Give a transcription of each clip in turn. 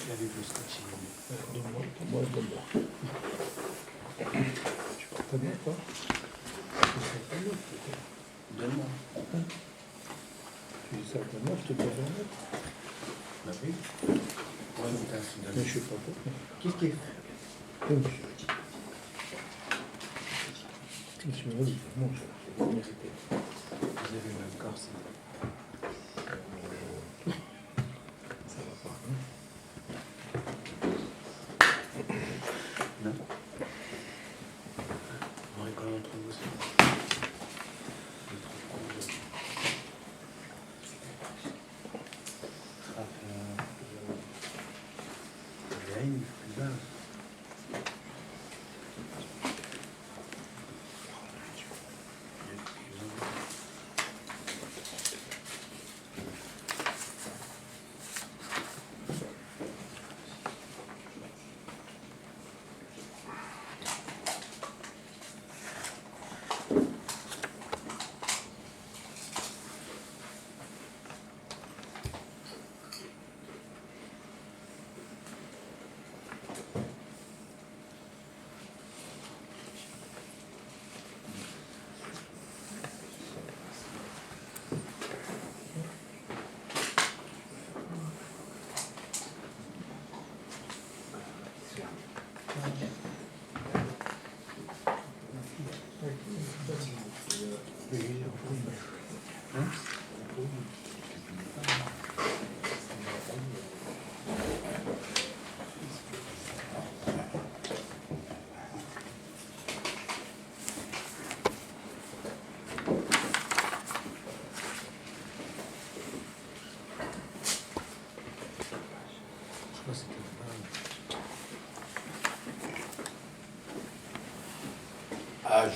Il avait plus scotché. Donne-moi. Tu portes ta note, toi? Donne-moi. Tu dis ça à ta note, je te passe la note. Bah oui. Ouais, mais t'as fait Mais je sais pas quoi. Qu'est-ce qu'il fait? Je me dis, moi, je vais mériter. Vous avez le même corps, c'est... Ça va pas, hein? Non. On rigole entre nous aussi. On est trop con. Il y a une plus bas.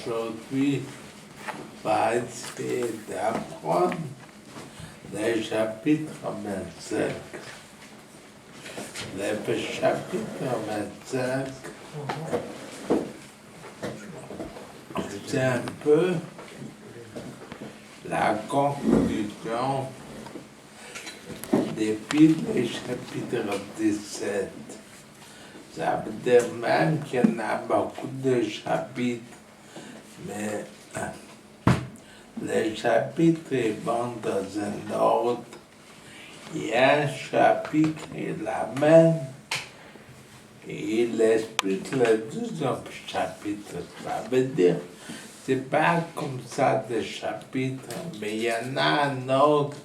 Aujourd'hui, va essayer d'apprendre les chapitres 25. Le chapitre 25, c'est un peu la conclusion depuis le chapitre 17. Ça veut dire même qu'il y en a beaucoup de chapitres, mais les chapitres vont dans un ordre. Il y a un chapitre qui est la même, et il explique le deuxième chapitre. Ça veut dire, c'est pas comme ça des chapitres, mais il y en a un autre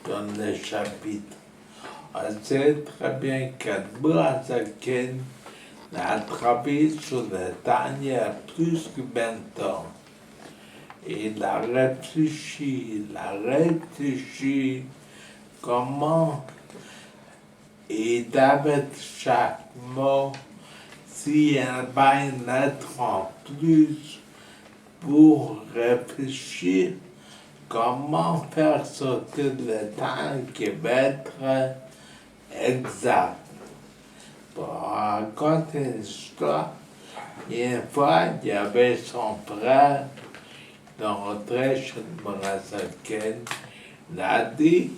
dans les chapitres. On sait très bien qu'Adburazaken a travaillé sur le dernier plus que 20 ans. Il a réfléchi comment il avait chaque mot, s'il y avait une lettre en plus pour réfléchir comment faire sortir le temps qui va être exact. Pour raconter l'histoire, une fois, il y avait son frère qui rentrait chez Murasaken. Il a dit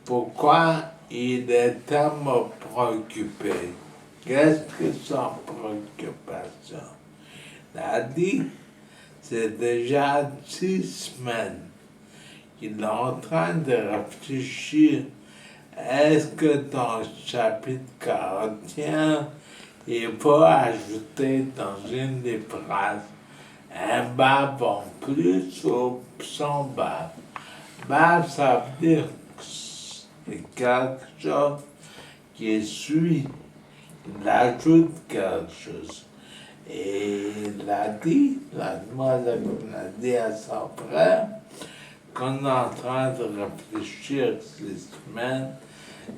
pourquoi il est tellement préoccupé. Qu'est-ce que son préoccupation? Il a dit c'est déjà 6 semaines qu'il est en train de réfléchir. Est-ce que dans le chapitre 41, il faut ajouter dans une des phrases un bab en plus ou sans bab? Bab, ça veut dire que c'est quelque chose qui suit, il ajoute quelque chose. Et il a dit, la demoiselle a dit à son frère, qu'on est en train de réfléchir ces semaines,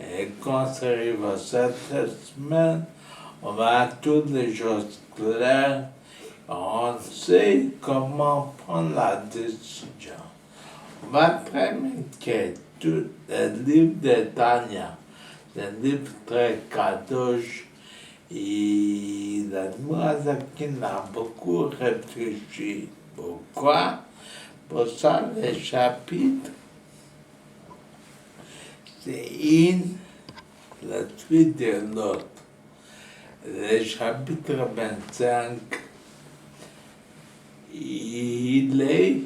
et quand ça arrive à cette semaine, on va à toutes les choses claires, on sait comment prendre la décision. On va préméditer tout le livre de Tania. C'est un livre très cadeauche. Et la demoiselle qui a beaucoup réfléchi. Pourquoi? Pour ça, les chapitres, c'est une la suite de l'autre. Le chapitre 25, il est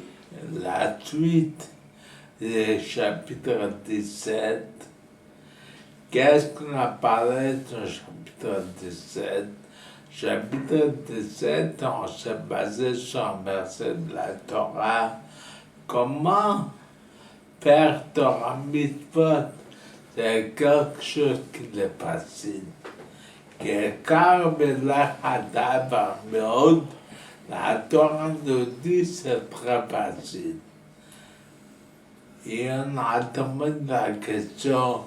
la suite du chapitre 17. Qu'est-ce qu'on a parlé du chapitre 17? Chapitre 17, on s'est basé sur un verset de la Torah. Comment faire Torah mitzvot? C'est quelque chose qui est facile. Quelqu'un me l'a d'abord, la Torah nous dit c'est très facile. Et on a demandé la question,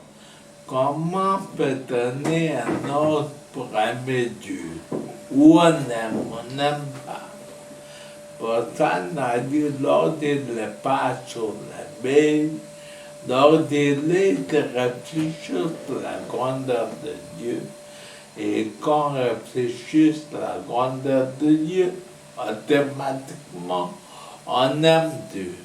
comment peut donner un ordre pour aimer Dieu? Ou on n'aime pas. Pour ça, on a dit l'ordre n'est pas sur la main, l'ordre est de réfléchir sur la grandeur de Dieu. Et quand on réfléchit sur la grandeur de Dieu, automatiquement, on aime Dieu.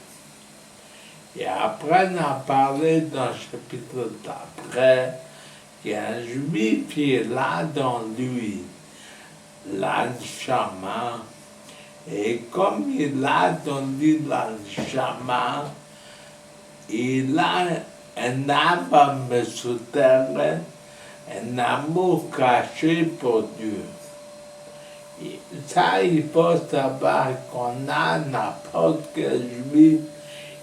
Et après, on a parlé dans le chapitre d'après, qu'il y a un juif qui est là dans lui, l'anshama. Et comme il a dans lui l'anshama, il a un âme souterraine, un amour caché pour Dieu. Et ça, il faut savoir qu'on a n'importe quel juif,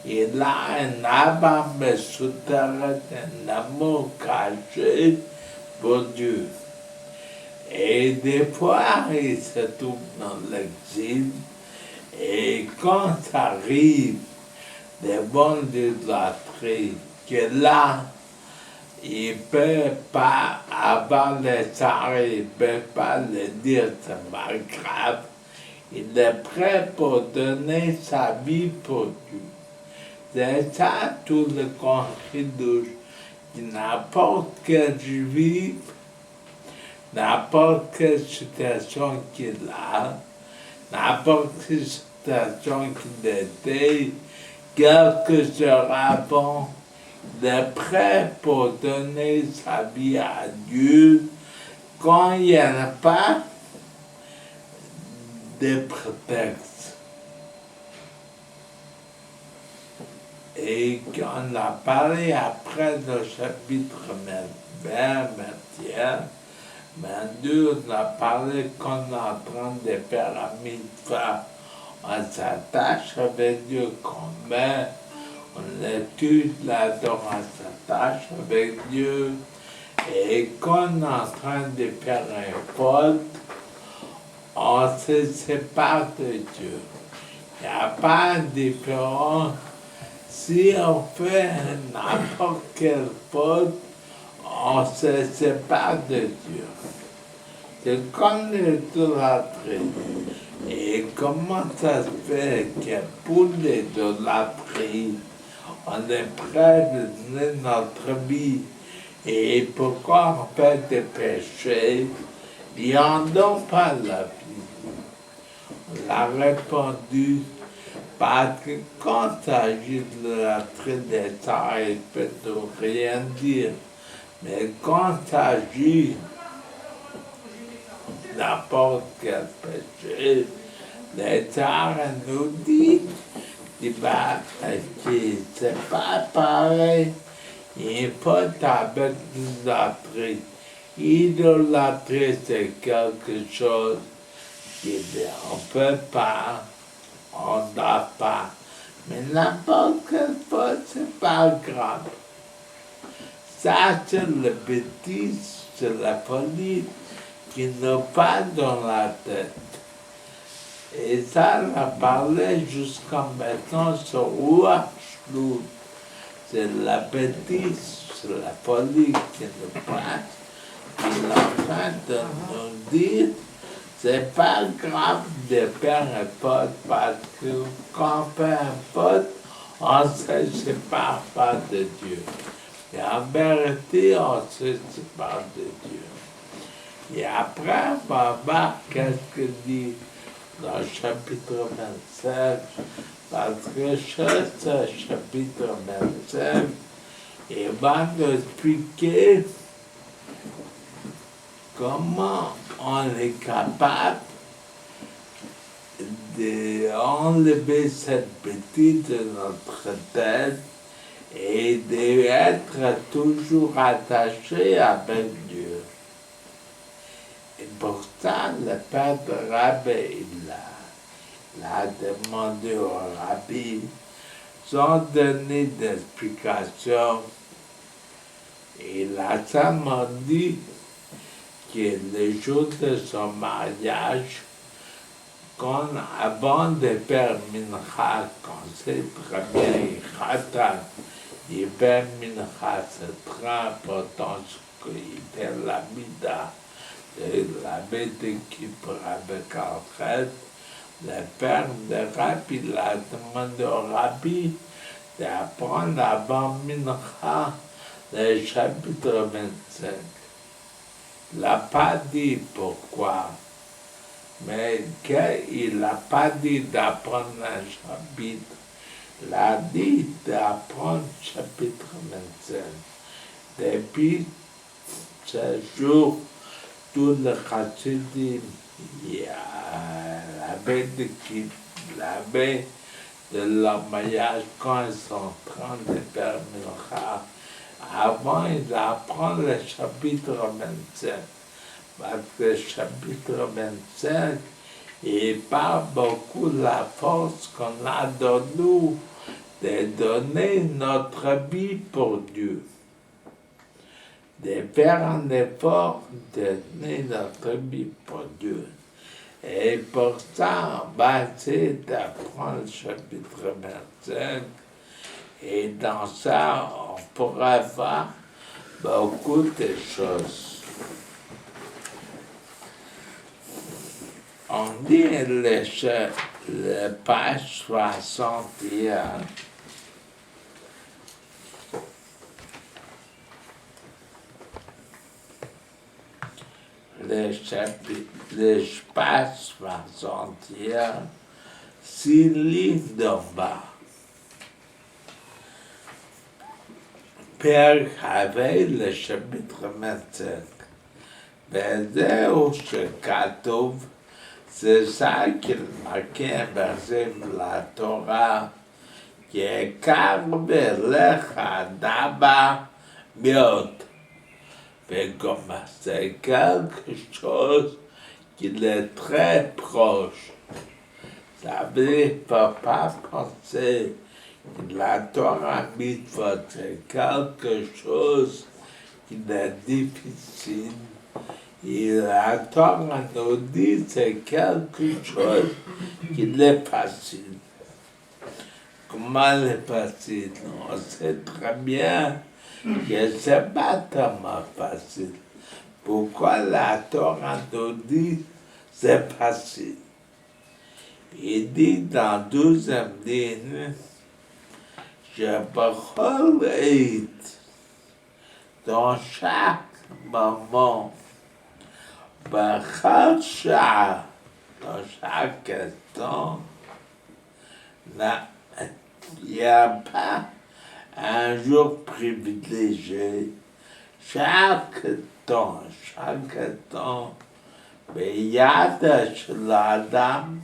il a un âme souterraine, un amour caché pour Dieu. Et des fois, il se trouve dans l'exil, et quand ça arrive, des bonnes idolâtries, que là, il ne peut pas avoir les arrêts, il ne peut pas le dire, c'est pas grave. Il est prêt pour donner sa vie pour Dieu. C'est ça tout le considouche. N'importe quel juif, n'importe quelle situation qu'il a, n'importe quelle situation qu'il était, quel que sera bon, il est prêt pour donner sa vie à Dieu quand il n'y en a pas de prétexte. Et qu'on a parlé après le chapitre 20, 22, on a parlé qu'on est en train de faire la mitzvah. On s'attache avec Dieu quand même. On étudie là-dedans, on s'attache avec Dieu. Et quand on est en train de faire un faute, on se sépare de Dieu. Il n'y a pas de différence. Si on fait n'importe quelle faute, on se sépare de Dieu. C'est comme l'idolâtrie. Et comment ça se fait que pour l'idolâtrie, on est prêt de donner notre vie? Et pourquoi on fait des péchés? Ils n'en donnent pas la vie. On a répondu parce que quand il s'agit de la d'État, il ne peut rien dire. Mais quand il s'agit de n'importe quel péché, l'État nous dit que c'est pas pareil. Il faut avec l'idolâtrie. L'idolâtrie, c'est quelque chose qu'on ne peut pas, on n'a pas. Mais n'importe quelle chose, c'est pas grave. Ça, c'est la bêtise, c'est la folie qui nous passe dans la tête. Et ça, on a parlé jusqu'à maintenant sur Ouachloud. C'est la bêtise, c'est la folie qui nous passe. Il est en train de nous dire, c'est pas grave de faire un pote parce que quand on fait un pote, on ne se sépare pas de Dieu. Et en vérité, on se sépare de Dieu. Et après, on va voir qu'est-ce que dit dans le chapitre 27, parce que ce chapitre 27, il va nous expliquer comment on est capable d'enlever cette bêtise de notre tête et d'être toujours attaché avec Dieu. Et pour ça, le père de Rabbi, il a demandé au Rabbi, sans donner d'explication, il a seulement dit que le jour de son mariage, avant de faire Mincha, quand c'est très bien, il fait Mincha, c'est très important ce qu'il fait la Mida, la bête qui avec Alfred, le père de Rabbi, il a demandé au Rabbi d'apprendre avant Mincha le chapitre 25. Il n'a pas dit pourquoi, mais qu'il n'a pas dit d'apprendre un chapitre, il a dit d'apprendre le chapitre 25. Depuis ce jour, tout le chassidim, il y a la bête qui l'avait de leur mariage quand ils sont en train de faire Mincha. Avant, ils apprennent le chapitre 25. Parce que le chapitre 25, il parle beaucoup de la force qu'on a dans nous de donner notre vie pour Dieu. De faire un effort de donner notre vie pour Dieu. Et pour ça, on va essayer d'apprendre le chapitre 25. Et dans ça, on pourra voir beaucoup de choses. On dit le page 61. Le page 61, 6 livres d'en bas. Père avait le chapitre 25. וזהו שכתוב, זה ça qu'il marquait un verset de la Torah, יקר בלך דבה מאוד. וגם c'est quelque chose qui est très proche. Ça veut dire, faut pas penser que la Torah mitzvot, c'est quelque chose qui est difficile. Et la Torah nous dit que c'est quelque chose qui est facile. Comment est facile? On sait très bien que ce n'est pas tellement facile. Pourquoi la Torah nous dit que c'est facile? Il dit dans 12e ligne, je parole dans chaque moment, dans chaque temps, il n'y a pas un jour privilégié. Chaque temps, mais il y a la dame,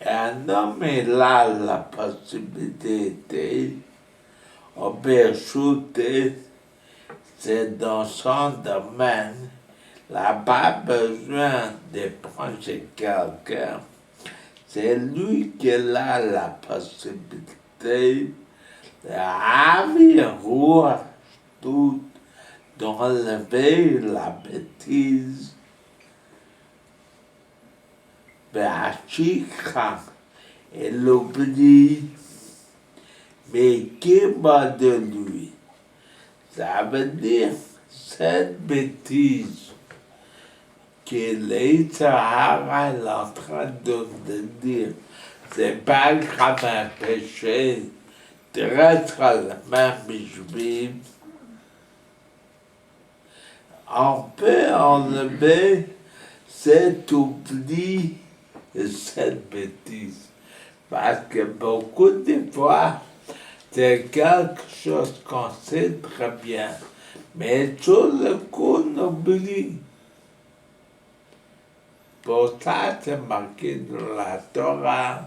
un homme il a la possibilité, on peut ajouter, c'est dans son domaine, il n'a pas besoin de prendre quelqu'un. C'est lui qui a la possibilité d'avoir tout, d'enlever la bêtise, et l'oubli, mais qui va de lui? Ça veut dire cette bêtise que l'État est en train de dire, c'est pas grave un péché d'être le même juif. On peut enlever cet oubli et cette bêtise. Parce que beaucoup de fois, c'est quelque chose qu'on sait très bien. Mais sur le coup, on oublie. Pour ça, c'est marqué dans la Torah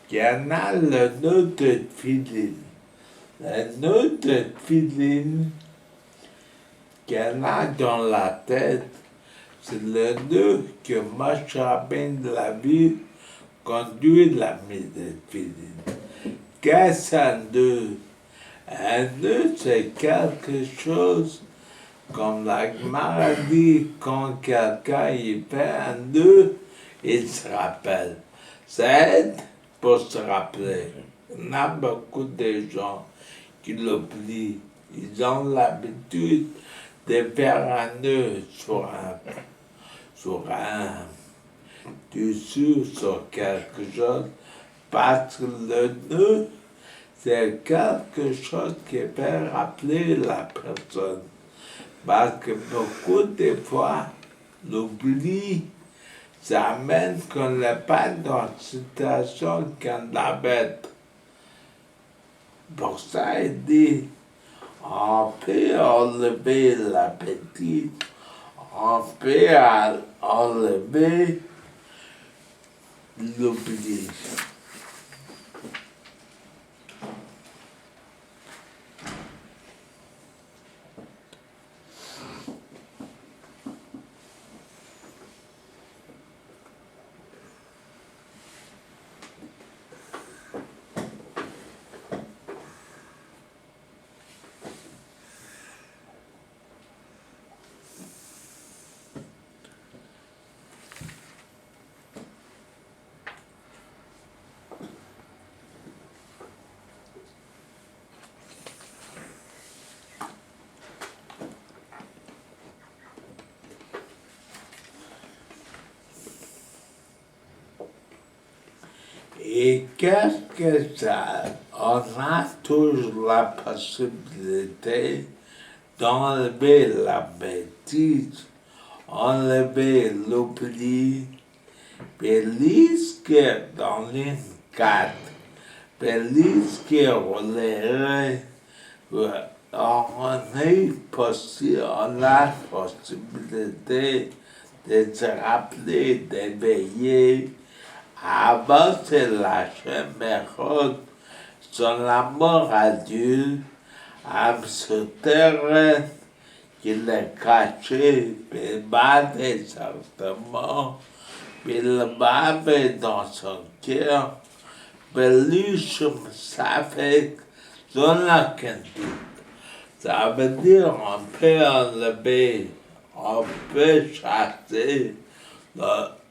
qu'il y en a le nœud de Tfilin. Le nœud de Tfilin qu'il y en a dans la tête, c'est le nœud que Moshe Rabbeinu l'a vu conduire la mise de Tfilin. Qu'est-ce qu'un nœud? Un nœud, c'est quelque chose comme la Gemara dit, quand quelqu'un il fait un nœud, il se rappelle. Ça aide pour se rappeler. Il y a beaucoup de gens qui l'oublient. Ils ont l'habitude de faire un nœud sur un tissu, sur quelque chose, parce que le nœud, c'est quelque chose qui fait rappeler la personne. Parce que beaucoup de fois, l'oubli, ça amène qu'on n'est pas dans une situation qu'on avait. Pour ça, il dit, on peut enlever l'appétit, on peut enlever l'oubli. Et qu'est-ce que ça? On a toujours la possibilité d'enlever la bêtise, enlever l'oubli, feliz que dans une carte, feliz que on a la possibilité de se rappeler, d'éveiller. Avant de lâcher Mechot, son amour à Dieu, à ce terrain qu'il a caché, il m'avait certainement, il m'avait dans son cœur, mais lui, je savais son acquittement. Ça veut dire on peut enlever, on peut chasser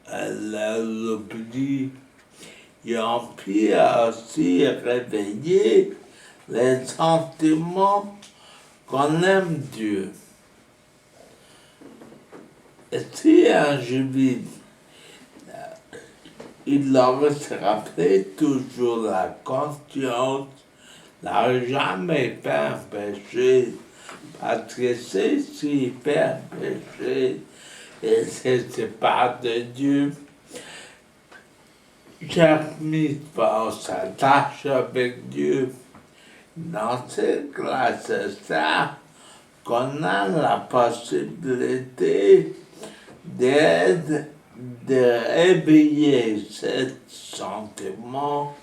l'oubli, et on peut aussi réveiller les sentiments qu'on aime Dieu. Et si un juif, il aurait se rappelé toujours la conscience, n'a jamais fait un péché, parce que c'est s'il fait un péché, et se sépare de Dieu. Chaque mitzvah s'attache avec Dieu. Dans cette classe, c'est ça qu'on a la possibilité de réveiller ce sentiment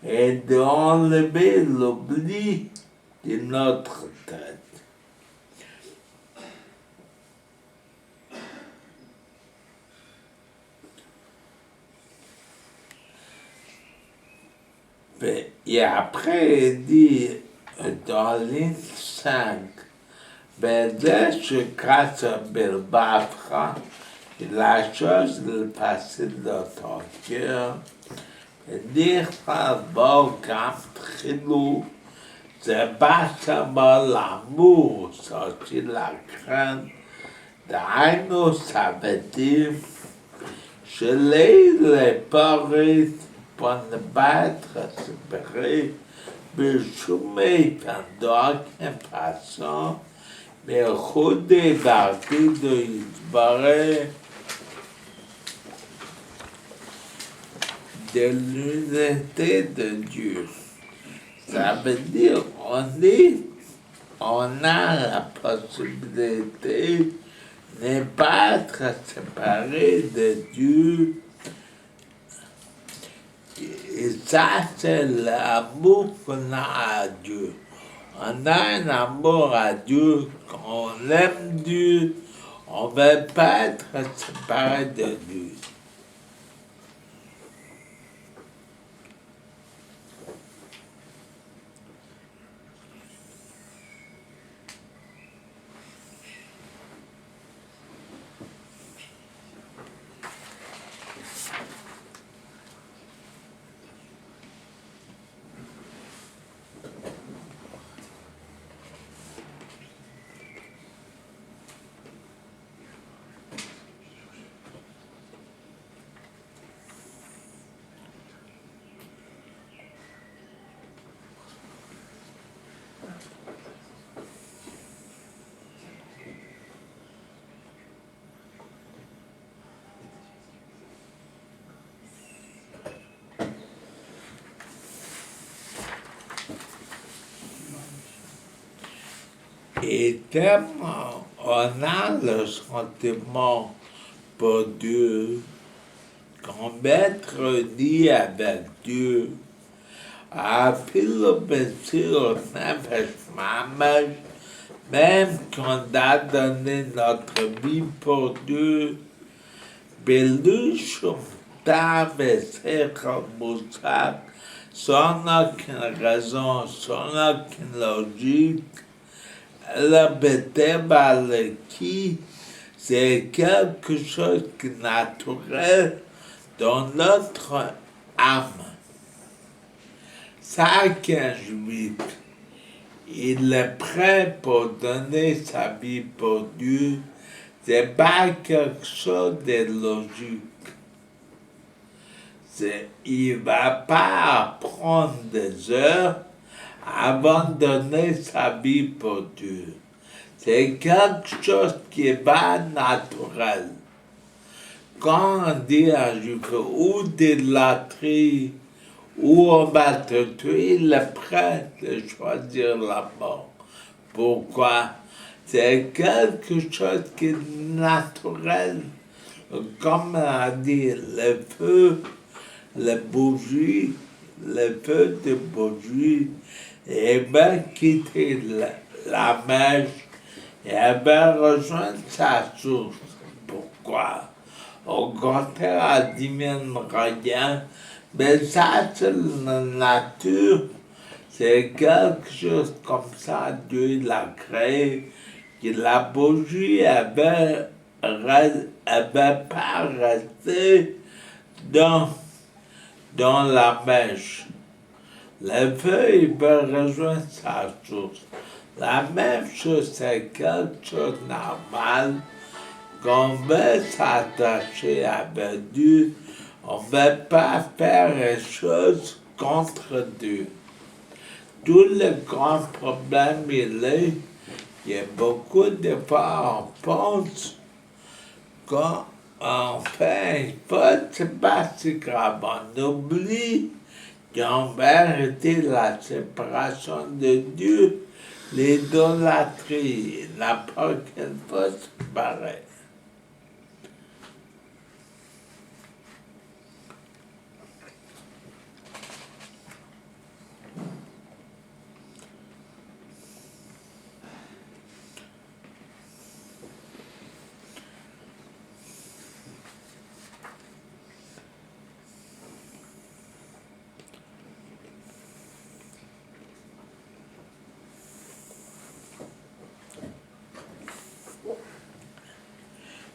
et d'enlever l'oubli de notre tête. Et après, il dit dans ligne 5, Bédé, je casse Bilbafra, la chose le passé dans ton cœur, et dire bon comme trilou, c'est pas seulement l'amour, c'est aussi la crainte. D'ailleurs, ça veut dire, je les paris pour ne pas être séparés, mais je mets d'aucune façon, mais redébarquer de Yisbaré de l'unité de Dieu. Ça veut dire on a la possibilité n'est pas être séparé de Dieu. Et ça, c'est l'amour qu'on a à Dieu. On a un amour à Dieu, quand on aime Dieu, on ne veut pas être séparé de Dieu. Et tellement on a le sentiment pour Dieu, qu'on va être unis avec Dieu, אפילו במציאות נפש ממש, même qu'on a donné notre vie pour Dieu, בלי שום טעם ושכל מושג, sans aucune raison, sans aucune logique, אלא בטבע אלוקי, c'est quelque chose qui est naturel dans notre âme. Ça qu'un juif, il est prêt pour donner sa vie pour Dieu, c'est pas quelque chose de logique. Il ne va pas prendre des heures avant de donner sa vie pour Dieu. C'est quelque chose qui va naturel. Quand on dit à un juif ou de l'idolâtrie, ou on va te tuer, il est prêt de choisir la mort. Pourquoi? C'est quelque chose qui est naturel. Comme on a dit, le feu, les bougies, le feu de bougie, et bien quitter la mèche, et bien rejoindre sa source. Pourquoi? Au contraire, elle dit même rien. Mais ça, c'est la nature. C'est quelque chose comme ça, Dieu l'a créé. Que la bougie, elle va pas rester dans la mèche. Le feu, il va rejoindre sa source. La même chose, c'est quelque chose de normal. Qu'on veut s'attacher avec Dieu, on ne veut pas faire les choses contre Dieu. Tous les grands problèmes, il y a beaucoup de fois, on pense quand on fait une faute, c'est pas si grave. On oublie qu'en vérité, la séparation de Dieu, l'idolâtrie, n'importe quelle faute, c'est pareil.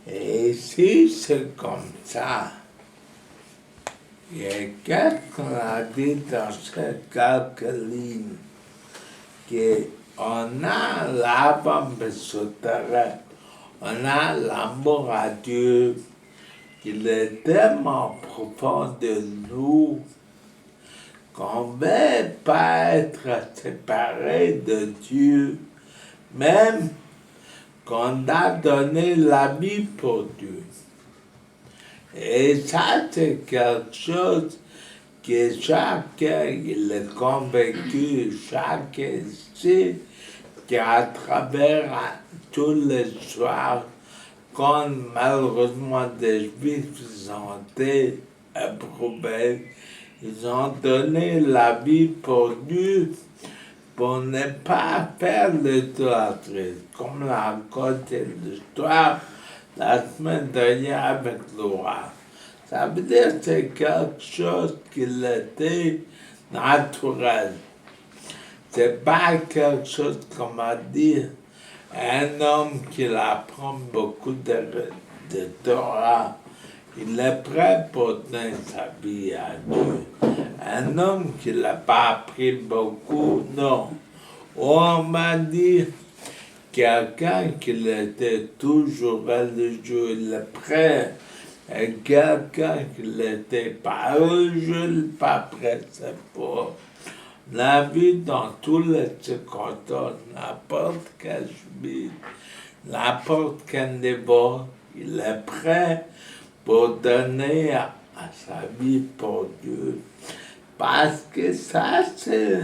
Et si c'est comme ça, il y a quelqu'un a dit dans ces quelques lignes qu'on a l'âme souterraine, on a l'amour à Dieu, qu'il est tellement profond de nous qu'on ne veut pas être séparé de Dieu, même qu'on a donné la vie pour Dieu. Et ça, c'est quelque chose que chacun il est convaincu, chacun sait qu'à travers tous les soirs, quand malheureusement des Juifs ont été éprouvés, ils ont donné la vie pour Dieu pour ne pas faire l'idolâtrie, comme l'a raconté l'histoire la semaine dernière avec Laura. Ça veut dire que c'est quelque chose qui était naturel. C'est pas quelque chose, comme a dit, un homme qui apprend beaucoup de Torah. Il est prêt pour donner sa vie à Dieu. Un homme qui n'a pas appris beaucoup, non. On m'a dit quelqu'un qui était toujours religieux, il est prêt. Et quelqu'un qui n'était pas religieux, pas prêt, c'est pas. La vie dans tous les circonstances, n'importe quel juif, n'importe quel niveau, il est prêt pour donner à sa vie pour Dieu. Parce que ça, c'est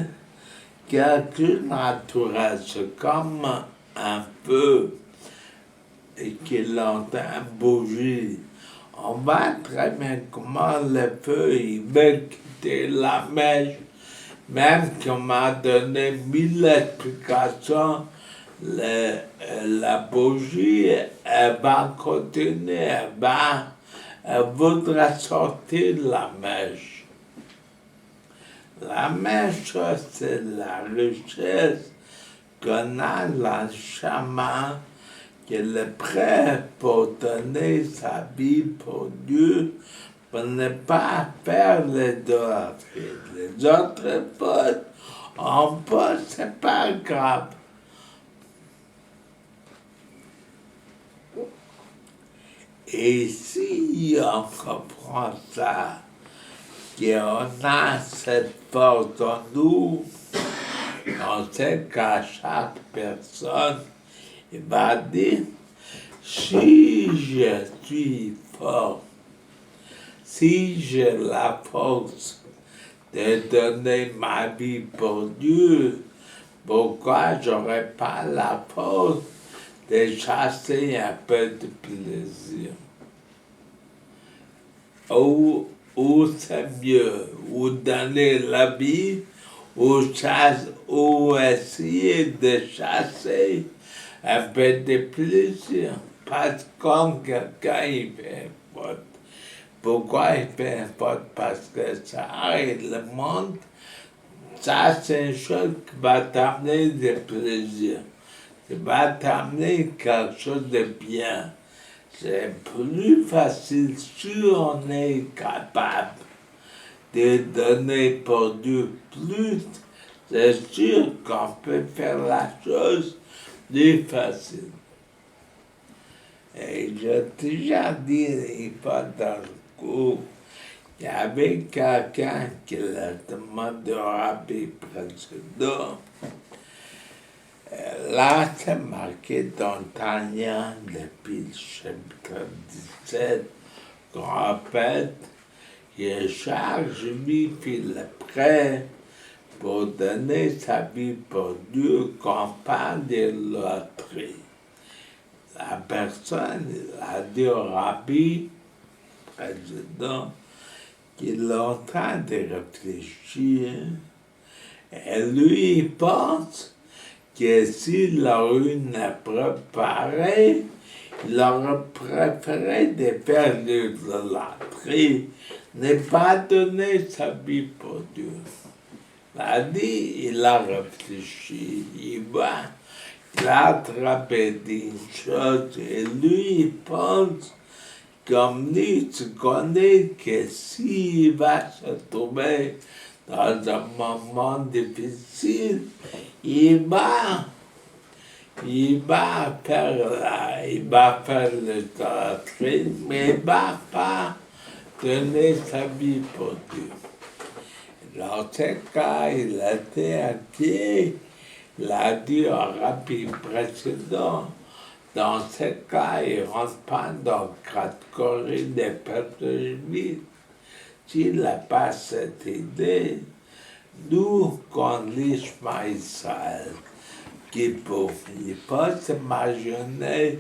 quelque chose de naturel. C'est comme un feu qui longtemps bougie. On voit très bien comment le feu il veut quitter la mèche. Même qu'on m'a donné 1000 explications, la bougie, elle va continuer, elle voudra sortir de la mèche. La mèche, c'est la richesse qu'on a dans le chaman, qu'il est prêt pour donner sa vie pour Dieu, pour ne pas faire l'idolâtrie. Les autres fautes, en pas, c'est pas grave. Et si on comprend ça, qu'on a cette force en nous, on sait qu'à chaque personne, il va dire, si je suis fort, si j'ai la force de donner ma vie pour Dieu, pourquoi j'aurais pas la force de chasser un peu de plaisir? Ou c'est mieux, ou donner la vie, ou essayer de chasser un peu de plaisir. Parce que quand quelqu'un fait faute, pourquoi il fait faute? Parce que ça arrête le monde. Ça, c'est une chose qui va t'amener du plaisir. Qui va t'amener quelque chose de bien. C'est plus facile si on est capable de donner pour Dieu plus. C'est sûr qu'on peut faire la chose plus facile. Et j'ai déjà dit une fois dans le cours, il y avait quelqu'un qui l'a demandé au rabbi précédent. Là, c'est marqué dans Tanya, depuis le chapitre 17, qu'on rappelle que chaque juif il est prêt pour donner sa vie pour Dieu qu'on parle de l'autrui. La personne a dit au rabbi président qu'il est en train de réfléchir et lui il pense que s'il a eu une épreuve pareille, il aurait préféré de faire de l'idolâtrie, ne pas donner sa vie pour Dieu. Il a réfléchi, il a attrapé une chose et lui il pense comme lui, tu connais que s'il va se trouver dans un moment difficile, il va faire l'idolâtrie, mais il va pas donner sa vie pour Dieu. Dans ce cas, il a été inquiet. Il a dit au rabbi précédent, dans ce cas, il ne rentre pas dans la catégorie des peuples juifs. S'il n'a pas cette idée, nous, qu'on lit Shema Israël, il faut s'imaginer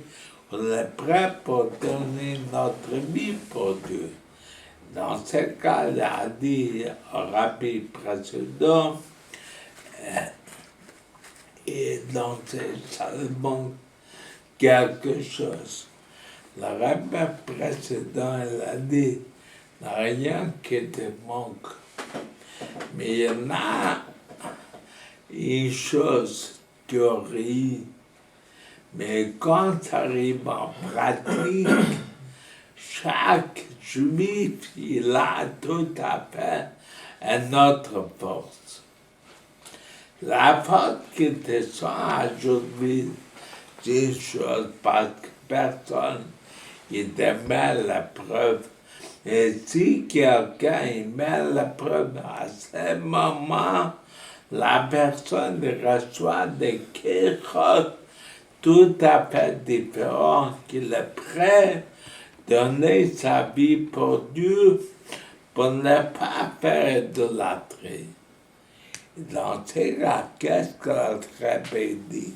On est prêt pour donner notre vie pour Dieu. Dans ce cas, il a dit au rabbi précédent, et donc c'est seulement quelque chose. Le rabbin précédent, il a dit, il n'y a rien qui te manque. Mais il y en a une chose, théorie, mais quand ça arrive en pratique, chaque juif, il a tout à fait une autre force. La force qui te sent aujourd'hui, c'est une chose parce que personne ne te met la preuve. Et si quelqu'un met la preuve à ce moment, la personne reçoit des quelque tout à fait différent, qu'il est prêt à donner sa vie pour Dieu, pour ne pas faire idolâtrie. Dans ce cas, qu'est-ce que le rabbin dit?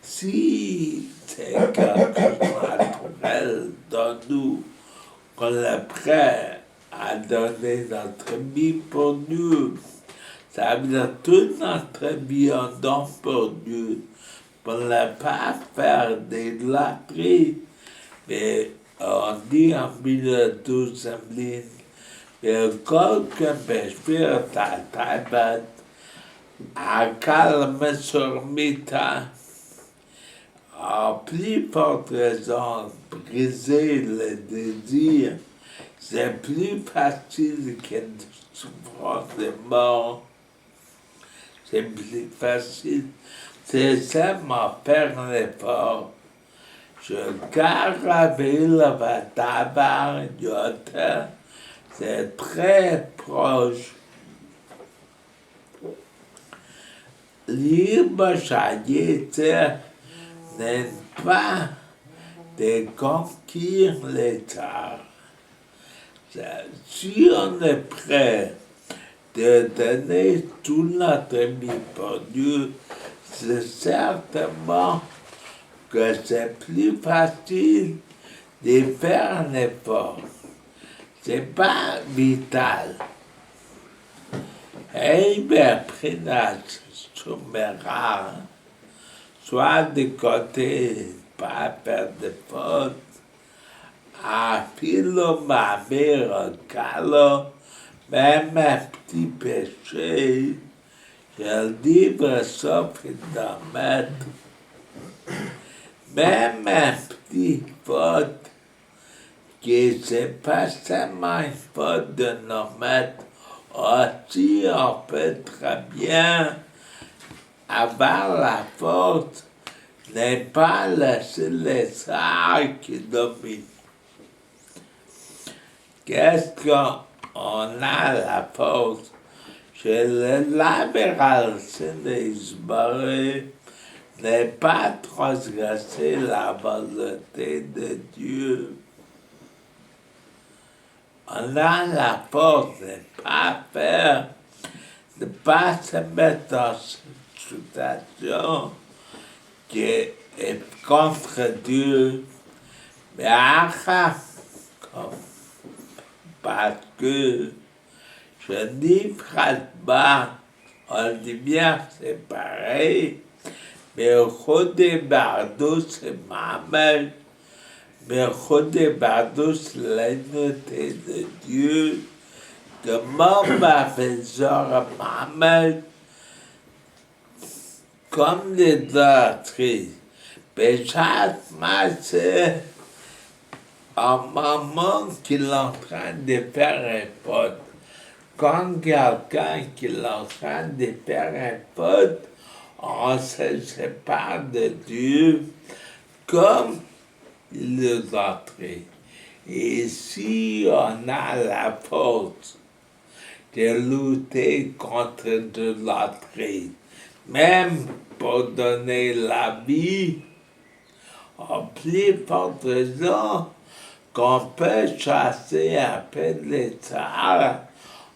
Si c'est quelque chose naturel dans nous, qu'on est prêt à donner notre vie pour Dieu, ça veut dire toute notre vie en don pour Dieu, pour ne pas faire d'idolâtrie. Mais on dit en 12e ligne, quelqu'un peut faire ta taille à calme sur Mita, à plus forte raison, briser le désir, c'est plus facile qu'une souffrance de mort. C'est plus facile. C'est seulement faire un effort. Je garde le tabac d'hôtel, c'est très proche. Libre charité n'est pas de conquérir l'État. Si on est prêt de donner tout notre vie pour Dieu, c'est certainement que c'est plus facile de faire un effort. C'est pas vital. Et bien, Prénat Soumera, soit du côté, pas faire de faute, à Philo, ma mère, Calo, même un petit péché, je le livre sauf d'en mettre. Même un petit faute, qui c'est pas seulement une faute de nous mettre, aussi on peut très bien avoir la faute, n'est pas laisser les arts qui dominent. Qu'est-ce qu'on a la faute? Chez le libéral, c'est des barrés, n'est pas transgresser la volonté de Dieu. On a la force de ne pas faire, de ne pas se mettre dans une situation qui est contre Dieu, mais parce que je dis franchement, on dit bien c'est pareil, mais Rodé Bardot, c'est Mohamed. Mais Rodé Bardot, c'est l'unité de Dieu. Que ma faiseur Mohamed, comme l'idolâtrie. Mais chaque c'est un moment qu'il est en train de faire un faute. Quand quelqu'un qui est en train de faire un faute, on se sépare de Dieu comme l'idolâtrie. Et si on a la force de lutter contre l'idolâtrie, même pour donner la vie, en plus forte raison qu'on peut chasser un peu les tsars,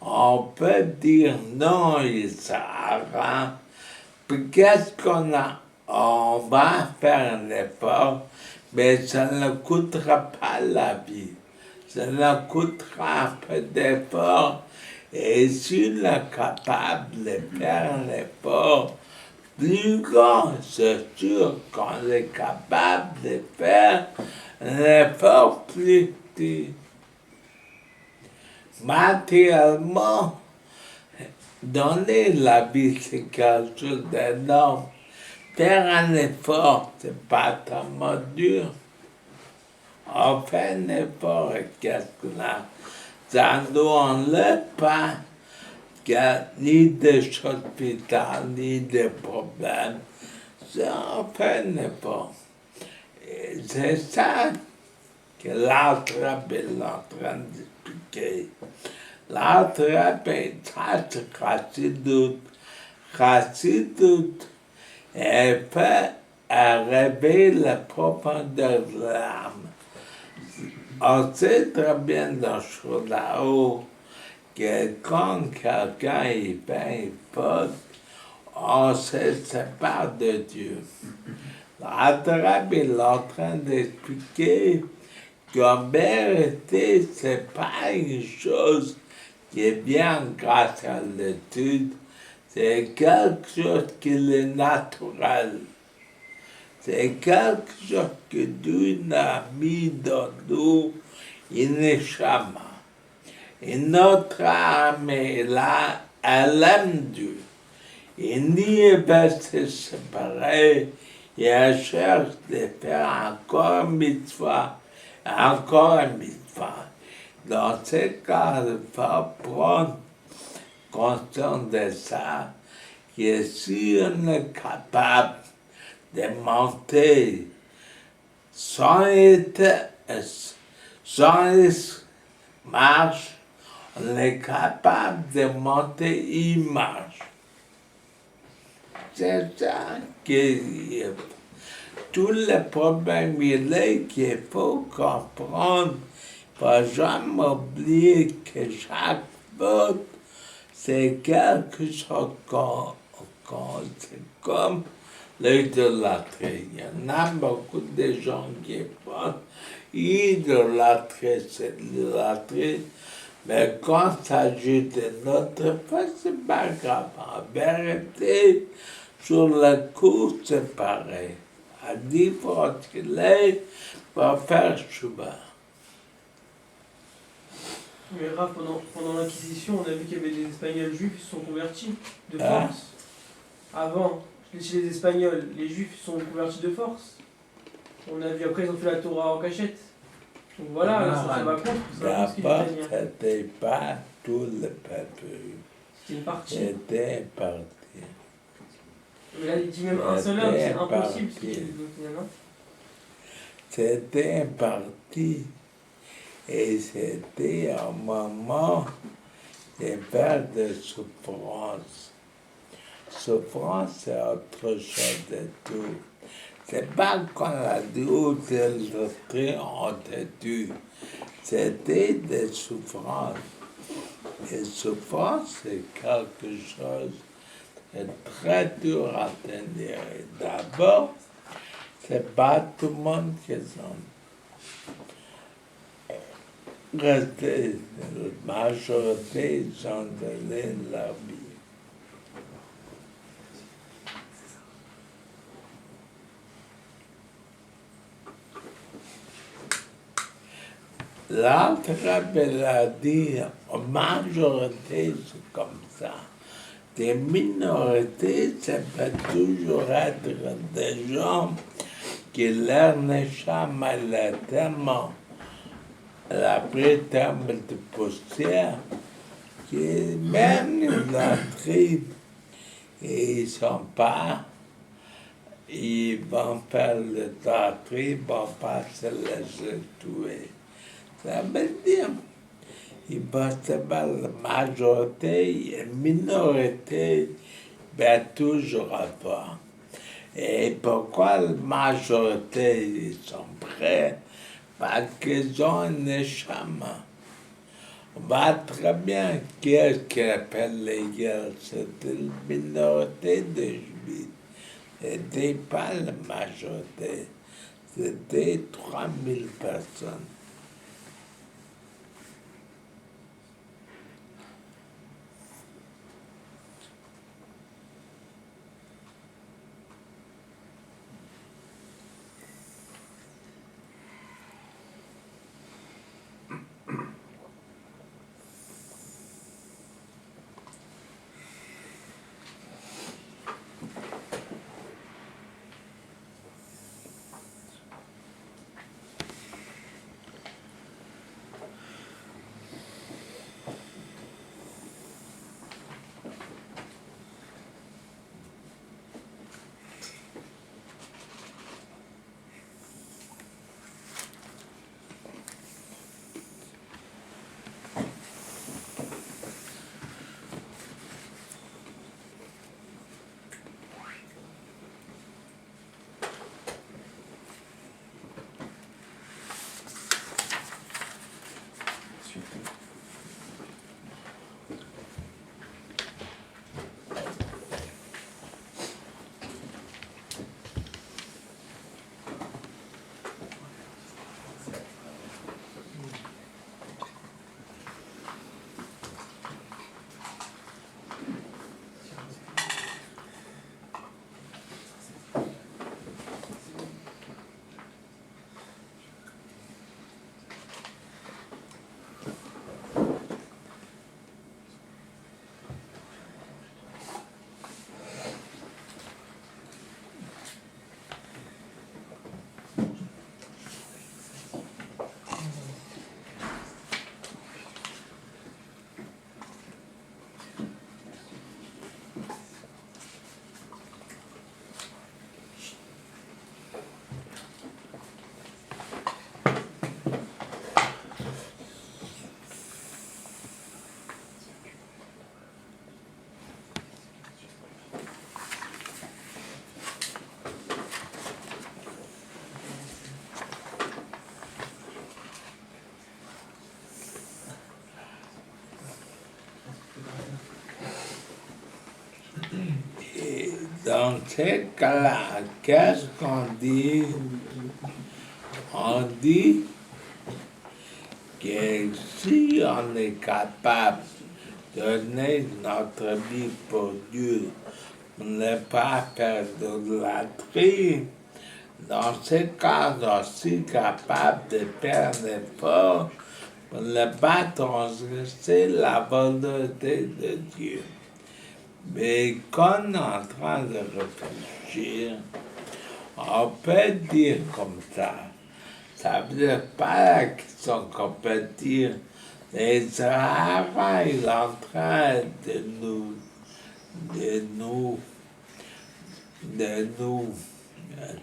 on peut dire non, il sert à rien. Puis qu'est-ce qu'on a on va faire un effort, mais ça ne coûtera pas la vie. Ça ne coûtera un peu d'effort. Et si on est capable de faire un effort plus grand, c'est sûr qu'on est capable de faire un effort plus petit. Matériellement, donner la vie, c'est quelque chose d'énorme. Faire un effort, c'est pas tellement dur. On fait un effort et qu'est-ce qu'on a? Ça ne nous enlève pas qu'il y a ni de choses vitales, ni de problèmes. Ça, on fait un effort. Et c'est ça que l'attrape est en train d'expliquer. L'attrape est Chassidut est fait à réveiller la profondeur de l'âme. On sait très bien dans ce là-haut que quand quelqu'un y fait une faute, on se sépare de Dieu. L'Attrape est en train d'expliquer qu'en vérité, c'est pas une chose qui vient grâce à l'étude, c'est quelque chose qui est naturel. C'est quelque chose que Dieu a mis dans nous, une neshama. Et notre âme est là, elle aime Dieu. Et ni elle va se séparer, et elle cherche de faire encore une mitzvah, encore une mitzvah. Dans ce cas, il faut prendre conscience de ça, que si on est capable de monter sans marche, on est capable de monter une marche. C'est ça que tous les problèmes il est qu'il faut comprendre. Il ne faut jamais oublier que chaque faute, c'est quelque chose c'est comme l'idolâtrie. Il y en a beaucoup de gens qui pensent idolâtrie, c'est l'idolâtrie. Mais quand il s'agit de notre foi, c'est pas grave. En vérité, sur le coup, c'est pareil. À différents qu'il pour faire chouba. Mais Raph, pendant l'Inquisition, on a vu qu'il y avait des Espagnols juifs qui se sont convertis de Ah. force. Avant, chez les Espagnols, les Juifs se sont convertis de force. On a vu, après ils ont fait la Torah en cachette. Donc voilà, là, ça va contre ce qu'il D'abord, dit. c'était pas tout le peuple. C'était une partie. C'était une partie. Mais là, il dit même un seul homme, c'est impossible ce qu'il dit. Non. C'était une partie. Et c'était un moment de faire de souffrance. Souffrance, c'est autre chose de tout. C'est pas qu'on a dit où les ont été. C'était des souffrances. Et souffrance, c'est quelque chose de très dur à tenir. Et d'abord, c'est pas tout le monde qui sont restés. La majorité, ils ont donné leur vie. L'Attrape, elle a dit, en majorité, c'est comme ça. Des minorités, ça peut toujours être des gens qui leur neshama est tellement, elle a pris tellement de poussière, que même la tribu, ils sont pas, ils vont faire le tribu, ils vont pas se laisser tuer. Ça veut dire, il va se battre la majorité et la minorité va toujours avoir. Et pourquoi la majorité ils sont prêts? Parce qu'ils ont un neshama. On voit très bien qu'est-ce qu'on appelle les guerres, c'est une minorité de juifs. n'était pas la majorité. C'était 3000 personnes. Et dans ces cas-là, qu'est-ce qu'on dit? On dit que si on est capable de donner notre vie pour Dieu, pour ne pas faire de la tri, dans ces cas, on est aussi capable de faire un effort pour ne pas transgresser la volonté de Dieu. Mais quand on est en train de réfléchir, on peut dire comme ça. Ça veut dire pas la question qu'on peut dire. Les Sahara est en train de nous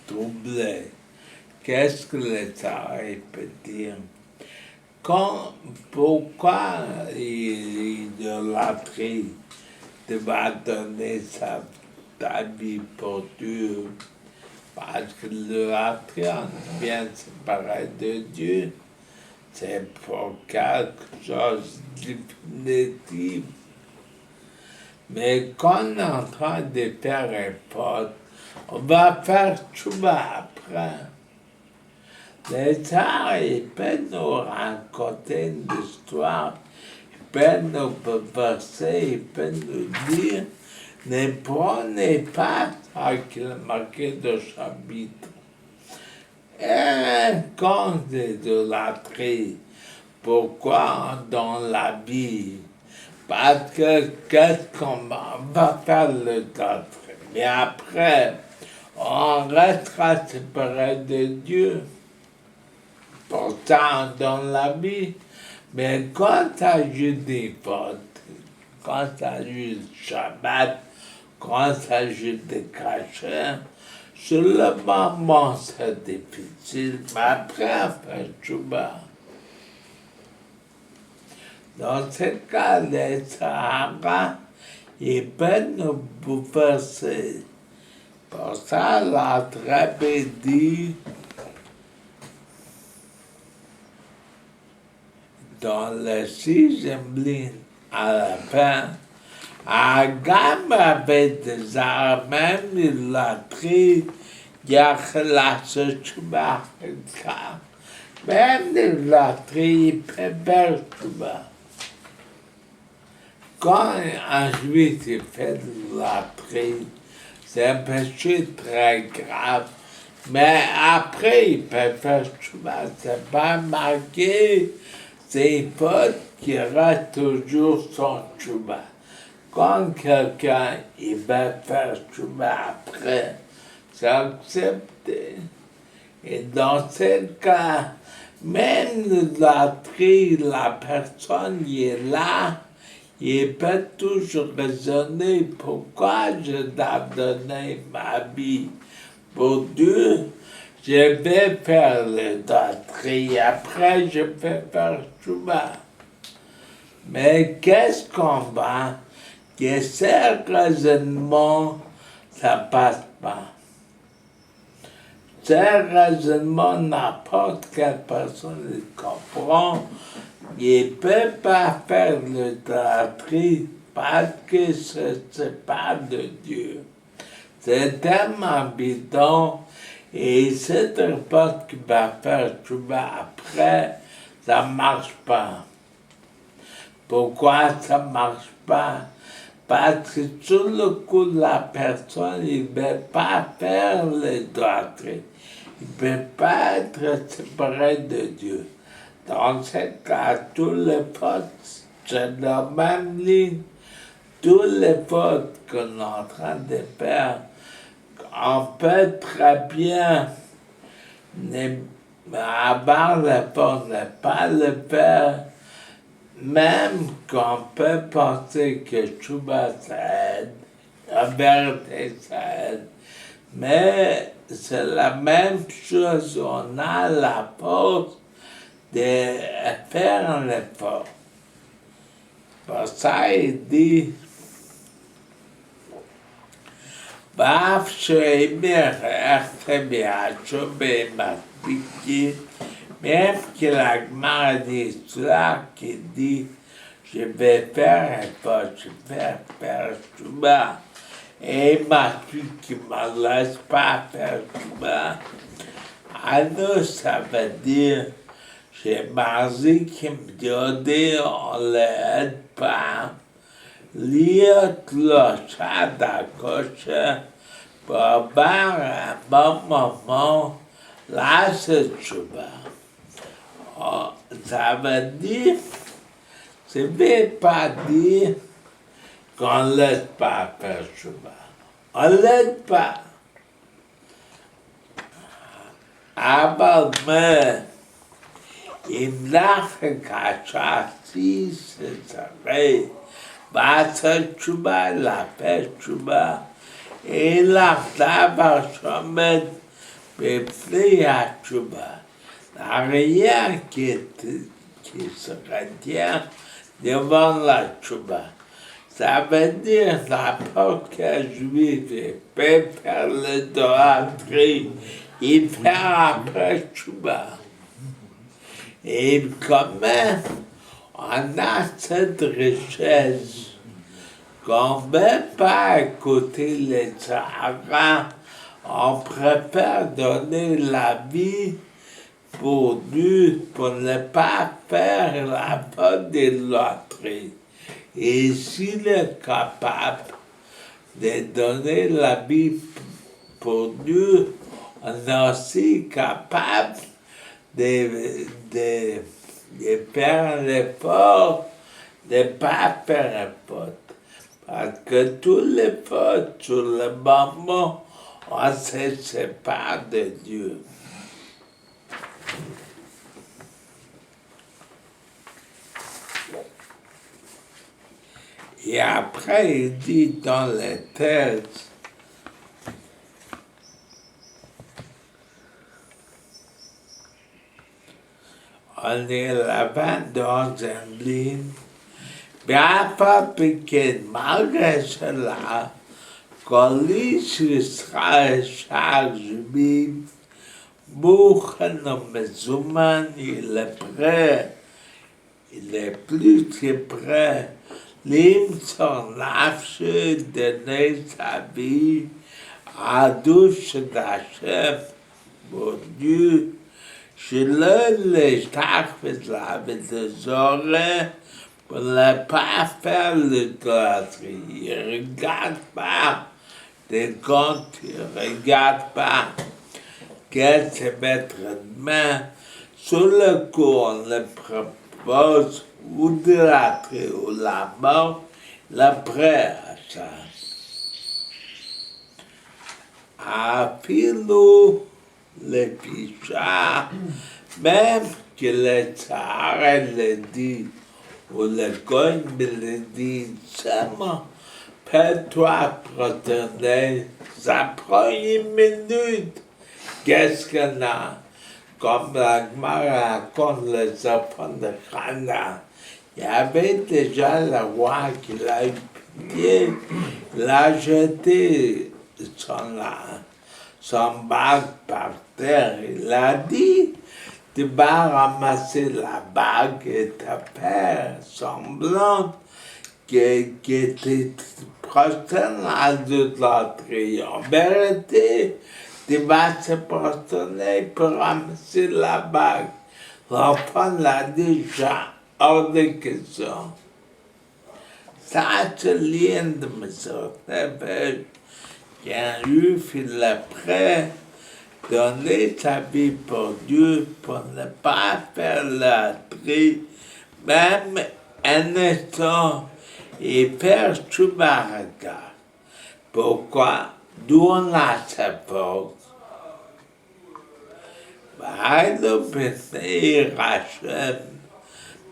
troubler. Qu'est-ce que les Sahara peut dire? Pourquoi l'idolâtrie va donner ta vie pour Dieu? Parce que l'idolâtrie, on vient se séparer de Dieu. C'est pour quelque chose de définitif. Mais quand on est en train de faire un pote, on va faire tchouba après. Les arts, ils peuvent nous raconter une histoire, ils peuvent nous bouleverser, ils peuvent nous dire ne prenez pas ça qu'il est marqué de chapitre. Un compte d'idolâtrie. Pourquoi dans la vie? Parce que qu'est-ce qu'on va faire l'idolâtrie? Mais après, on restera séparé de Dieu. Pourtant, dans la vie, mais quand il s'agit des fautes, quand il s'agit de Shabbat, quand il s'agit de cachets, sur le moment c'est difficile, mais après on fait tchouba. Dans ce cas, les Sahara, ils peuvent nous bouleverser. Pour ça, la tragédie dans le 6e ligne à la fin, Agam avait des armes, il l'a pris, il a relâché Chuba. Même il l'a pris, il peut faire Chuba. Quand un juif fait de la prise, c'est un péché très grave. Mais après, il peut faire Chuba. C'est pas marqué, c'est faute qui reste toujours son Chuba. Quand quelqu'un il va faire Chuba après, c'est accepté. Et dans ce cas, même la personne qui est là, il peut toujours raisonner pourquoi je dois donner ma vie pour Dieu. Je vais faire l'adultère, après je vais faire Chuba. Mais qu'est-ce qu'on va? Que ces raisonnements, ça passe pas. Ces raisonnements, n'importe quelle personne le comprend. Il ne peut pas faire l'idolâtrie parce que c'est pas de Dieu. C'est tellement bidon. Et cette réponse qui va faire Chuba après, ça ne marche pas. Pourquoi ça ne marche pas? Parce que sur le coup de la personne, il ne veut pas faire l'idolâtrie. Il ne peut pas être séparé de Dieu. Dans ce cas, tous les fautes, c'est la même ligne. Toutes les fautes qu'on est en train de faire, on peut très bien avoir la force de ne pas le faire, même qu'on peut penser que Chuba ça aide, la vérité ça aide, mais c'est la même chose, on a la force de faire un effort. Pour ça, il dit, Baaf Shemer Artebiachobé Matiki, même que la Gemara dit cela, qui dit, je vais faire un effort, je vais faire Chuba. Et ma fille qui ne me laisse pas faire Chuba. Alors, ça veut dire, j'ai Marzi qui me dit, on ne l'aide pas. Lire cloche d'accroche pour avoir un bon moment, là c'est Chuba. Ça veut dire, je ne vais pas dire qu'on ne laisse pas faire Chuba. On ne l'aide pas. Mais il n'a qu'à chasser ses oreilles. Basa Chuba, la paix Chuba, et la table Chomet, peuplé à Chuba. La rien qui se retient devant la Chuba. Ça veut dire n'importe quel juif peut faire l'idolâtrie, il fait après Chuba. Et quand même, on a cette richesse qu'on ne veut pas écouter les Sahara, on préfère donner la vie pour Dieu, pour ne pas faire la faute de l'idolâtrie. Et s'il est capable de donner la vie pour Dieu, on est aussi capable de faire l'effort de ne pas faire un faute. Parce que tous les fautes, sur le moment, on se sépare de Dieu. Et après, il dit dans les textes, on est la 22e ligne, Biapa piquet malgré cela, quand l'Israël charge Bib, Bouchen Mezouman, il est prêt, il est plus que prêt, l'hymne son nafshe donner sa vie à douce d'Hachem, mon Dieu. Je le les avec des oreilles pour ne pas faire le gâterie. Il ne regarde pas des comptes, il ne regarde pas qu'elle se mettre une main sur le cou, on le propose ou de la ou la mort, l'après à ça. Afilou le pichards, même que le tsar le dit, ou le cogne le dit seulement, fais-toi protéger, ça prend une minute. Qu'est-ce qu'on a? Comme la Gemara raconte les enfants de Chana, il y avait déjà le roi qui l'a eu pitié, il a jeté son bague par terre. Il a dit, tu vas ramasser la bague et ta faire semblant que tu prosternes à l'idolâtrie. En vérité, tu vas se prosterner pour ramasser la bague. L'enfant l'a déjà hors de question. Ça, c'est lien de me sortir. Qu'un juif, il est prêt à donner sa vie pour Dieu, pour ne pas faire la tri, même un instant, et faire Tchoubaraka. Pourquoi? D'où on a sa force. Le péché Hachem,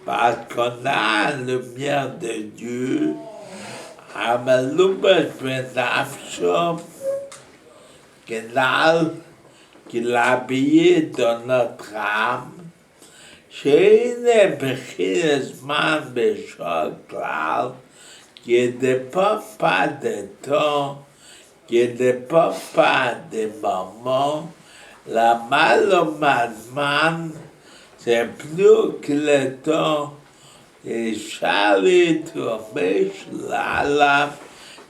parce qu'on a la lumière de Dieu, Amalubas Benafshom, qu'il a habillé dans notre âme, chez une Bechizman Bechokal, qui ne dépend pas de temps, qui ne dépend pas des moments. La malheureusement, c'est plus que le temps. Et Charlie tombé sur la lame,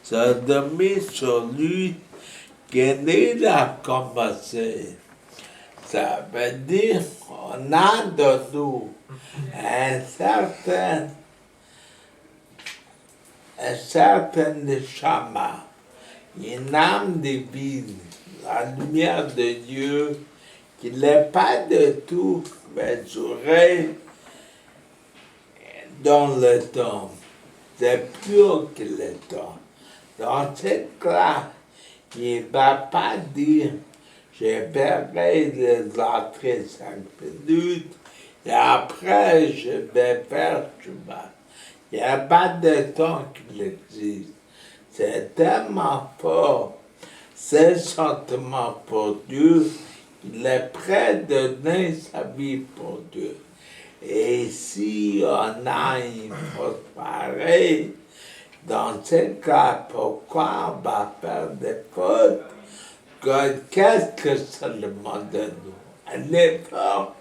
se dormi sur lui, qui a commencé. Ça veut dire qu'on a de nous un certain neshama, une âme divine, la lumière de Dieu, qui n'est pas de tout mesurée dans le temps. C'est plus que le temps. Dans ce cas, il ne va pas dire je verrai les entrées 5 minutes et après je vais faire Shabbat. Il n'y a pas de temps qui existe. C'est tellement fort, ce sentiment pour Dieu, qu'il est prêt de donner sa vie pour Dieu. Et si on a une faute pareille, dans ce cas, pourquoi on va faire des fautes? Qu'est-ce que ça demande de nous? Un effort,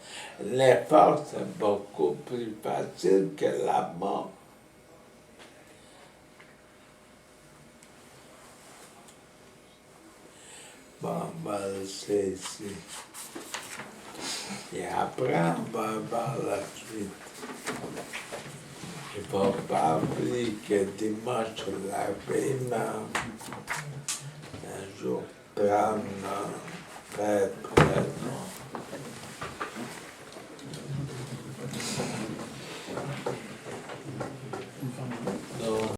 c'est beaucoup plus facile que la mort. Bon, on va laisser ici. Et après, on va voir la suite. Il ne faut pas oublier que dimanche, la veille, un jour, très présent.